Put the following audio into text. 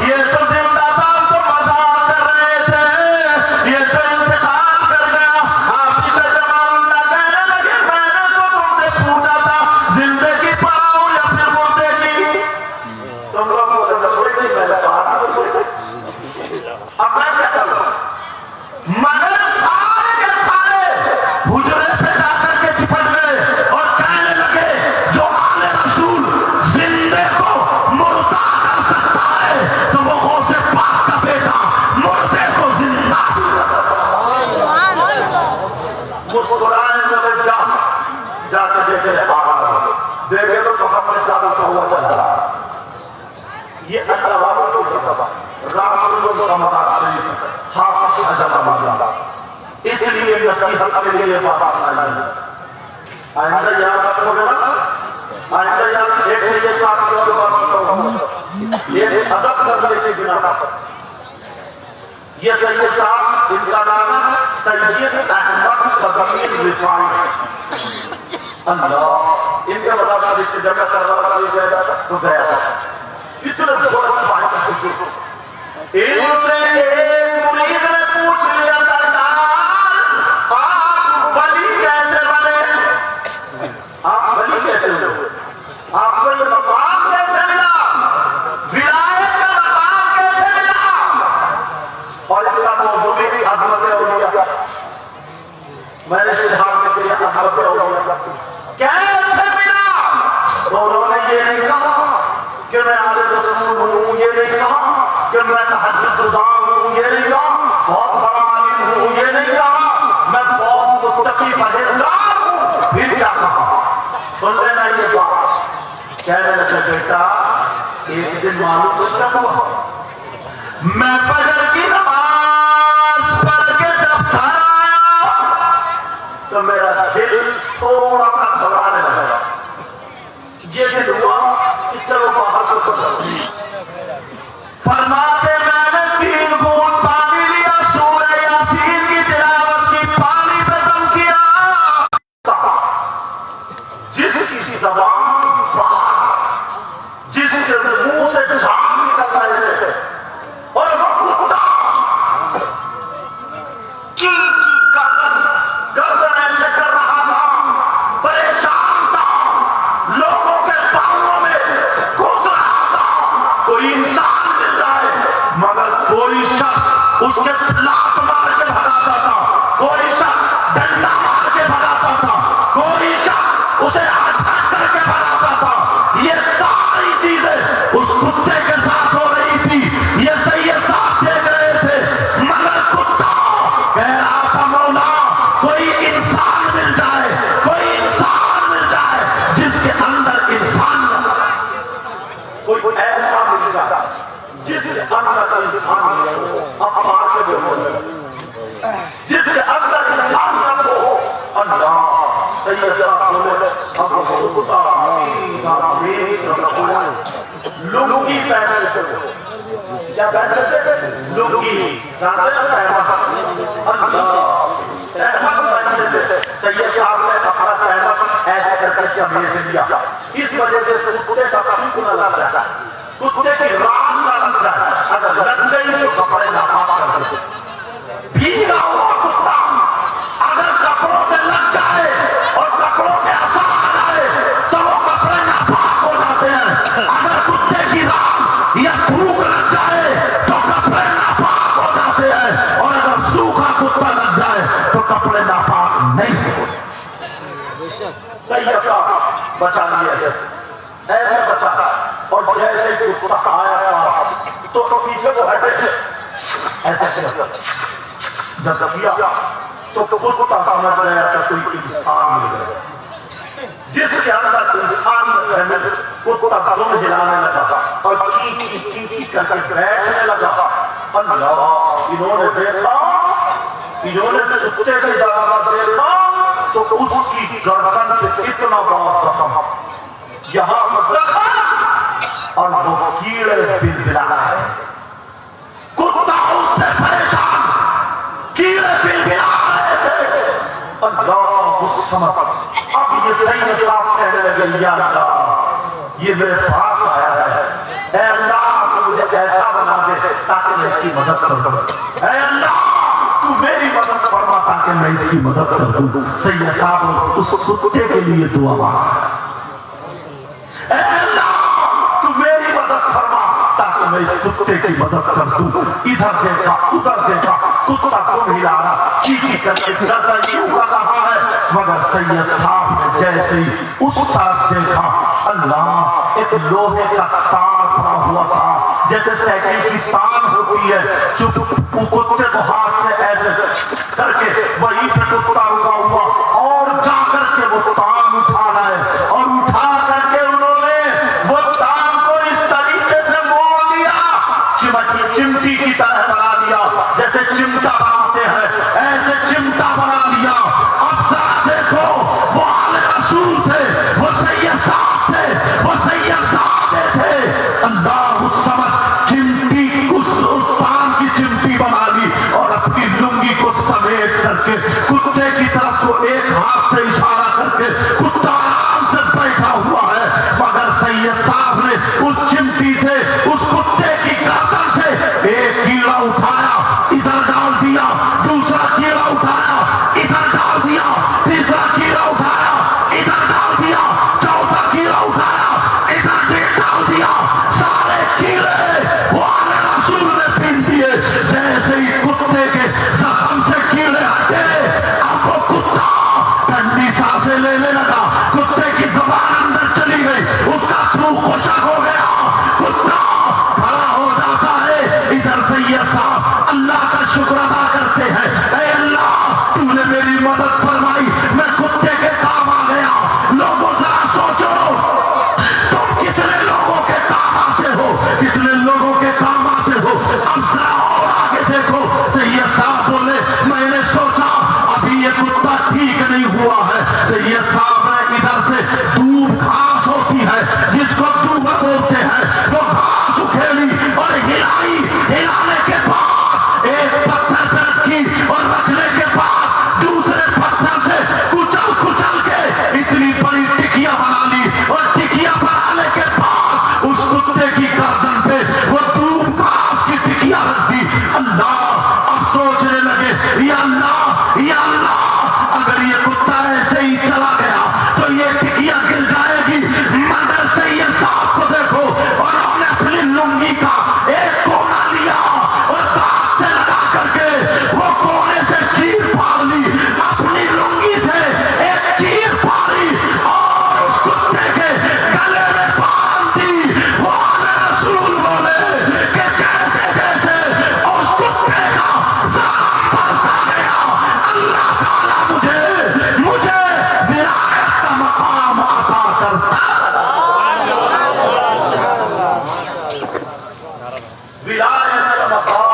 یہ تو زندہ تھا تو مزاق کر رہے تھے، یہ تو انتقال کر گیا. حافظ جمال اللہ کہنے لگے میں نے تو تم سے پوچھا تھا زندگی پاؤ یا پھر مردے کی. تم لوگ بولے کوئی نہیں، میں نے کہا تو کوئی نہیں. اب میں کیا کروں؟ مگر سارے کے سارے حجرے پہ جا کر کے چپٹ گئے اور کہنے لگے جو آل رسول زندے کو مردہ کر سکتا ہے تو وہ غوث پاک کا بیٹا مردے کو زندہ بھی کر سکتا ہے. مسکرائے بولے جا کے دیکھے دیکھے تو محمد صاحب کا ہوا چل رہا. یہ اللہ والوں کو سکتا رام کو سمجھا شریف حافظ شاہ اللہ. اس لیے نصیحت کے لیے بات سنائی. آئندہ یاد رکھو گے نا، آئندہ یاد ایک سے یہ ساتھ کی اور بات کروں یہ ادب کرنے کی بنا پر. یہ سید صاحب ان کا نام سید احمد قاسمی رفاعی. اللہ ان کے وجہ سے جب میں کربلا کا یہ گیا تھا تو گیا تھا کتنے بڑے بھائی کا خوشبو. ان سے ایک مرید نے پوچھ لیا سرکار آپ ولی کیسے بنے؟ آپ ولی کیسے ہوئے؟ آپ کو یہ مقام کیسے ملا؟ ولایت کا مقام کیسے ملا؟ اور اس کا موضوع بھی عظمت اولیاء. میں نے شہادت میں کیا عظمت اولیاء کیسے ملا؟ انہوں نے یہ نہیں کہا کہ میں آل رسول ہوں، یہ نہیں کہا کہ میں تہجد گزار ہوں، یہ نہیں کہا بہت بڑا عالم ہوں، یہ نہیں کہا میں بہت متقی پرہیزگار ہوں. پھر کیا کہا؟ سن لینا یہ بات. کہنے لگے بیٹا ایک دن معلوم تو کیا ہوا، میں فجر کی نماز پڑھ کے جب گھر آیا تو میرا دل تھوڑا سا گھبرانے لگا. یہ دل ہوا کہ چلو باہر کو چلو. فرماتے میں نے 3 گھونٹ پانی لیا، سورہ یاسین کی تلاوت کی، پانی پہ دم کیا. جس کی زبان باہر، جس کے منہ سے جھاگ نکل رہے تھے اور وہ کتا گردن ایسے کر رہا تھا، پریشان تھا، لوگوں کے پاؤں میں گھس رہا تھا. کوئی انسان مل جائے مگر کوئی شخص اس کے لات مار کے بھگاتا تھا، کوئی شخص ڈنڈا مار کے بھگاتا تھا، کوئی شخص اسے ہاتھ پھاڑ کر کے بھگاتا تھا. یہ ساری چیزیں اس کتے کے ساتھ ہو رہی تھی. یہ سید صاحب دیکھ رہے تھے مگر کتا کہہ رہا تھا مولا کوئی انسان مل جائے، کوئی انسان مل جائے جس کے اندر انسان نہ، کوئی ایسا مل جائے جس کے اندر انسان نہ، اب مار کے بولے جس کے اندر انسان نہ ہو. اللہ سید صاحب بولے اب کتا لنگی پہنے چلو. کیا پہنے چلے؟ لنگی جانتے ہیں پہنا. اللہ احمد پہنے چلے. سید صاحب نے اپنا پہنا ایسے کر کے سمیٹ لیا. اس وجہ سے کتے کا پھونک نہ لگ جاتا، کتے کی ران نہ لگ جائے. اگر لگ گئی تو کپڑے ناپاک کر دیتے. بھیگا ہوا کتا اگر کپڑوں سے لگ جائے اور کپڑوں کے اثر آ جائے تو وہ کپڑے ناپاک ہو جاتے ہیں. اگر کتے کی ران یا تھوک لگ جائے تو کپڑے ناپاک ہو جاتے ہیں، اور اگر سوکھا کتا لگ جائے تو کپڑے ناپاک نہیں ہوتے. سید صاحب بچا لیے ایسے بچا، اور جیسے کتا آیا تو پیچھے کو ہٹے ایسے کیا. جب کیا تو کتا سمجھ رہا تھا کوئی انسان مل گیا. جس کے اندر انسان میں کتا دم ہلانے لگا اور کی کر کے بیٹھنے لگا. اللہ انہوں نے دیکھا، انہوں نے کتے کی جگہ دیکھا تو اس کی گردن پہ اتنا بڑا زخم، یہاں زخم اور وہ کیڑے بلبلا ہے. کتا اس سے پریشان، کیڑے بلبلا رہے تھے. اللہ غصہ. اب یہ سید صاحب کہنے لگے یا اللہ یہ میرے پاس آیا ہے، اے اللہ ایسا بنا دے تاکہ میں اس کی مدد کر دوں. اے اللہ تو میری مدد فرما تاکہ میں اس کی مدد کر دوں. سید صاحب اس کتے کے لیے دعا مانگا. اے اللہ تو میری مدد فرما تاکہ میں اس کتے کی مدد کر دوں. ادھر دیکھا ادھر دیکھا کتا کو ہلا رہا چیخی کر کے گردن یوں کر رہا ہے مگر سید صاحب نے جیسے ہی اس طرف دیکھا اللہ ایک لوہے کا تار پڑا ہوا تھا جیسے سائیکل کی تار ہوتی ہے جو کتے کو ہاتھ سے ایسے کر کے وہیں پہ کتا رکا ہوا اور جا کر کے وہ تار اٹھانا ہے اور اٹھا کر کے انہوں نے وہ تار کو اس طریقے سے موڑ لیا چمٹی کی طرح بنا لیا جیسے چمٹا بناتے ہیں ایسے چمٹا بنا لیا. اب ذرا دیکھو وہ آل رسول تھے وہ سید صاحب تھے وہ سید صاحب تھے. اللہ اس سمجھ چمٹی اس پان کی چمٹی بنا لی اور اپنی لنگی کو سمیٹ کر کے کتے کی طرف کو ایک ہاتھ سے اشارہ کر کے کتا آرام سے بیٹھا ہوا ہے مگر سید صاحب نے اس چمٹی سے اس کتے کی گردن سے ایک کیڑا اٹھایا ادھر ڈال دیا دوسرا کیڑا اٹھایا ادھر ڈال دیا تیسرا کیڑا اٹھایا ادھر ڈال دیا چوتھا کیڑا اٹھایا ادھر ڈال دیا. سارے کیڑے وہ آل رسول نے پھین دیے. جیسے ہی کتے کے زخم سے کیڑے ہٹے اب وہ کتا ٹھنڈی سانسیں لینے لگا. کتے کی زبان اندر چلی گئی اس کا خون خشک ہو گیا. کتا کھڑا ہو جاتا ہے. ادھر سید صاحب اللہ کا شکر ادا کرتے ہیں اے اللہ تو نے میری مدد فرمائی میں کتے کے کام آ گیا. لوگوں ذرا سوچو تم کتنے لوگوں کے کام آتے ہو کتنے لوگوں کے کام آتے ہو. اب ذرا اور آگے دیکھو. سید صاحب بولے میں نے سوچا ابھی یہ کتا ٹھیک نہیں ہوا ہے. سید صاحب نے ادھر سے دور گھاس ہوتی ہے جس کو دوبا بولتے ہیں وہ گھاس اکھیلی اور ہلائی. ہلانے کے بعد ایک پتھر پہ رکھی اور رکھنے کے بعد دوسرے پتھر سے کچل کچل کے اتنی بڑی ٹکیا بنا لی اور ٹکیا بنانے کے بعد اس کتے کی گردن پہ وہ دور گھاس کی ٹکیا رکھ دی. اللہ اب سوچنے لگے یا اللہ اگر یہ کتا ایسے ہی چلا گیا تو یہ ٹکیا گر جائے گی. مگر سید صاحب کو دیکھو اور انہوں نے اپنی لنگی کا ایک کونا لیا اور دانت سے لگا کر کے وہ کونے سے چیر پھاڑ لی. اپنی لنگی سے ایک چیر پھاڑی اور اس کتے کے گلے میں باندھ دی. وہ آل رسول بولے کہ جیسے جیسے اس کتے کا زخم بڑھتا گیا اللہ تعالیٰ مجھے ولایت کا مقام عطا کرتا. ولایت کا مقام